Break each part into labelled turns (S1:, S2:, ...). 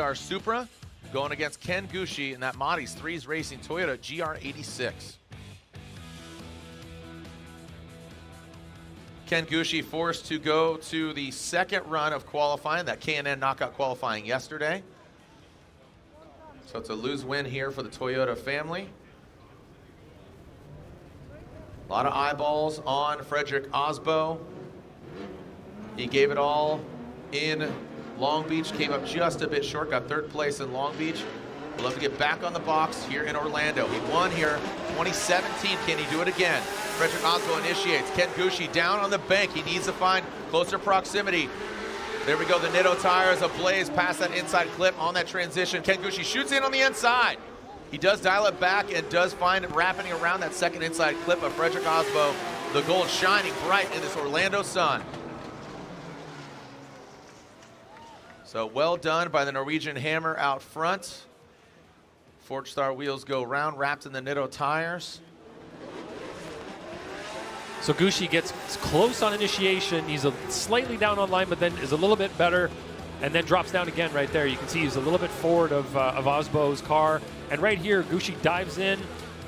S1: Polestar Supra going against Ken Gushi in that Madi's Threes Racing Toyota GR86. Ken Gushi forced to go to the second run of qualifying, that K&N knockout qualifying yesterday. So it's a lose-win here for the Toyota family. A lot of eyeballs on FREDRIC AASBO. He gave it all in Long Beach, came up just a bit short, got third place in Long Beach. We'll have to get back on the box here in Orlando. He won here 2017. Can he do it again? FREDRIC AASBO initiates. Ken Gushi down on the bank. He needs to find closer proximity. There we go. The Nitto tires ablaze past that inside clip on that transition. Ken Gushi shoots in on the inside. He does dial it back and does find it wrapping around that second inside clip of FREDRIC AASBO. The gold shining bright in this Orlando sun. So well done by the Norwegian Hammer out front. Forge Star wheels go round, wrapped in the Nitto tires.
S2: So Gushi gets close on initiation. He's slightly down on line, but then is a little bit better, and then drops down again right there. You can see he's a little bit forward of AASBO's car. And right here, Gushi dives in,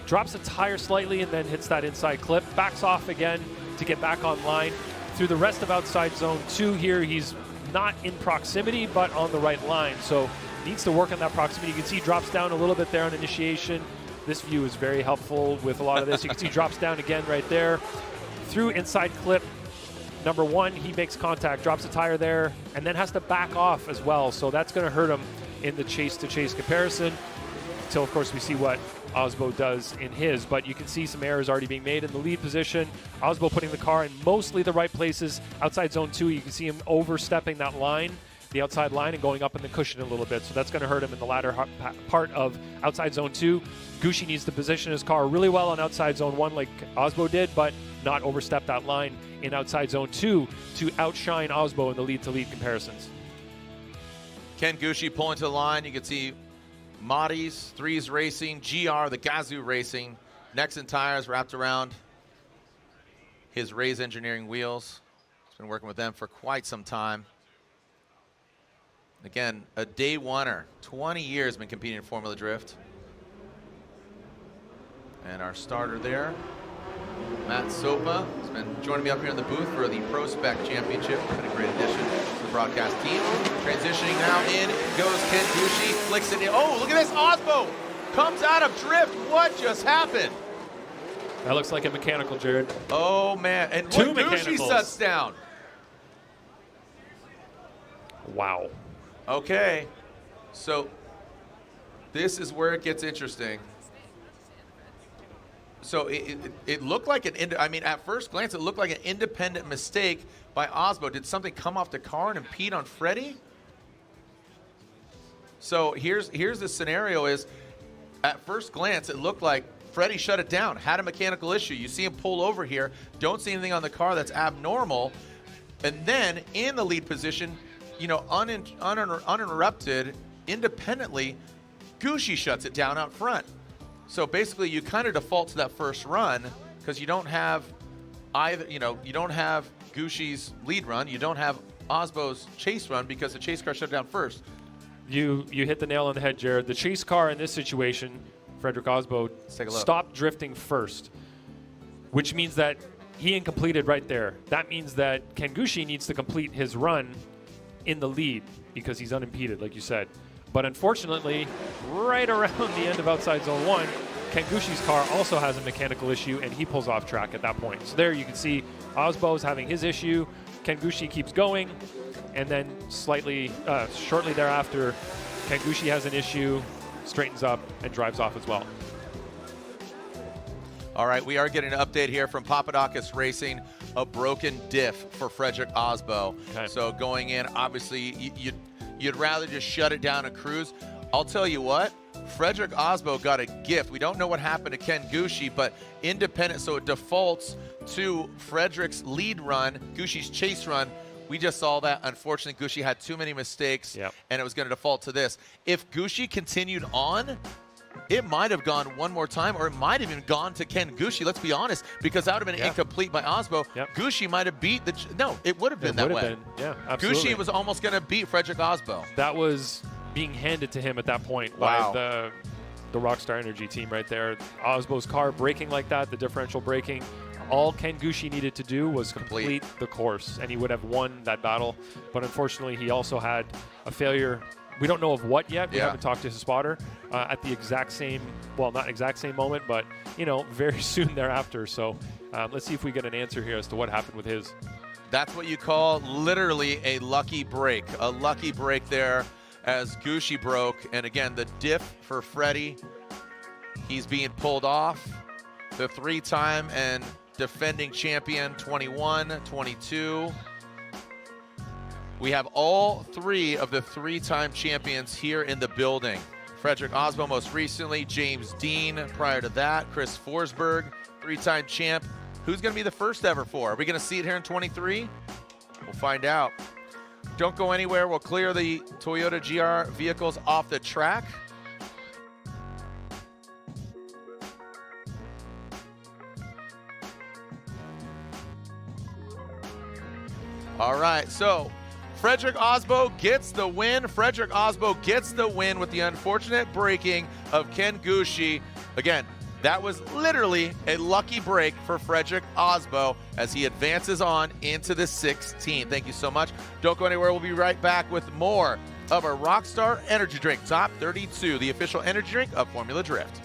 S2: drops the tire slightly, and then hits that inside clip, backs off again to get back on line. Through the rest of outside zone 2 here, he's not in proximity, but on the right line. So needs to work on that proximity. You can see he drops down a little bit there on initiation. This view is very helpful with a lot of this. You can see he drops down again right there. Through inside clip number 1, he makes contact, drops a tire there, and then has to back off as well. So that's going to hurt him in the chase-to-chase comparison until, of course, we see what AASBO does in his. But you can see some errors already being made in the lead position. AASBO putting the car in mostly the right places. Outside zone 2, you can see him overstepping that line, the outside line, and going up in the cushion a little bit. So that's going to hurt him in the latter part of outside zone 2. Gushi needs to position his car really well on outside zone 1 like AASBO did, but not overstep that line in outside zone 2 to outshine AASBO in the lead-to-lead comparisons.
S1: Ken Gushi pulling to the line. You can see Madi's Threes Racing, GR, the Gazoo Racing, Nexen tires wrapped around his Rays Engineering wheels. He's been working with them for quite some time. Again, a day oneer, 20 years been competing in Formula Drift. And our starter there, Matt Sopa, has been joining me up here in the booth for the Pro Spec Championship. Been a great addition to the broadcast team. Transitioning now in goes Ken Gushi, flicks it in. Oh, look at this, AASBO comes out of drift. What just happened?
S2: That looks like a mechanical, Jared.
S1: Oh, man. And
S2: Two
S1: Gushi sets down.
S2: Wow.
S1: Okay, so this is where it gets interesting. So it looked like at first glance, it looked like an independent mistake by AASBO. Did something come off the car and impede on Freddie? So here's the scenario is, at first glance, it looked like Freddie shut it down, had a mechanical issue. You see him pull over here, don't see anything on the car that's abnormal. And then in the lead position, you know, uninterrupted, independently, Gushi shuts it down out front. So basically, you kind of default to that first run because you don't have either. You know, you don't have Gushi's lead run, you don't have AASBO's chase run because the chase car shut down first.
S2: You hit the nail on the head, Jared. The chase car in this situation, FREDRIC AASBO, stopped drifting first, which means that he incompleted right there. That means that Ken Gushi needs to complete his run in the lead because he's unimpeded, like you said. But unfortunately, right around the end of outside zone 1, Ken Gushi's car also has a mechanical issue, and he pulls off track at that point. So there you can see AASBO is having his issue. Ken Gushi keeps going, and then shortly thereafter, Ken Gushi has an issue, straightens up, and drives off as well.
S1: All right, we are getting an update here from Papadakis Racing, a broken diff for FREDRIC AASBO. Okay. So going in, obviously, you'd rather just shut it down and cruise. I'll tell you what, FREDRIC AASBO got a gift. We don't know what happened to Ken Gushi, but independent, so it defaults to FREDRIC's lead run, Gushi's chase run. We just saw that. Unfortunately, Gushi had too many mistakes, and it was going to default to this. If Gushi continued on, it might have gone one more time, or it might have even gone to Ken Gushi, let's be honest, because that would have been incomplete by AASBO. Gushi might have beat the... No, it would have been that way.
S2: Yeah, absolutely.
S1: Gushi was almost going to beat FREDRIC AASBO.
S2: That was being handed to him at that point
S1: Wow.
S2: by the Rockstar Energy team right there. Aasbo's car braking like that, the differential braking. All Ken Gushi needed to do was complete the course, and he would have won that battle. But unfortunately, he also had a failure. We don't know of what yet. We haven't talked to his spotter at the exact same, well, not exact same moment, but, you know, very soon thereafter. So let's see if we get an answer here as to what happened with his.
S1: That's what you call literally a lucky break. A lucky break there as Gushi broke. And again, the diff for Freddie, he's being pulled off. The 3-time and defending champion, 21, 22. We have all 3 of the 3-time champions here in the building. FREDRIC AASBO most recently, James Dean prior to that, Chris Forsberg, 3-time champ. Who's going to be the first ever for? Are we going to see it here in 23? We'll find out. Don't go anywhere. We'll clear the Toyota GR vehicles off the track. All right, so FREDRIC AASBO gets the win. FREDRIC AASBO gets the win with the unfortunate breaking of Ken Gushi. Again, that was literally a lucky break for FREDRIC AASBO as he advances on into the 16th. Thank you so much. Don't go anywhere. We'll be right back with more of our Rockstar Energy Drink Top 32, the official energy drink of Formula Drift.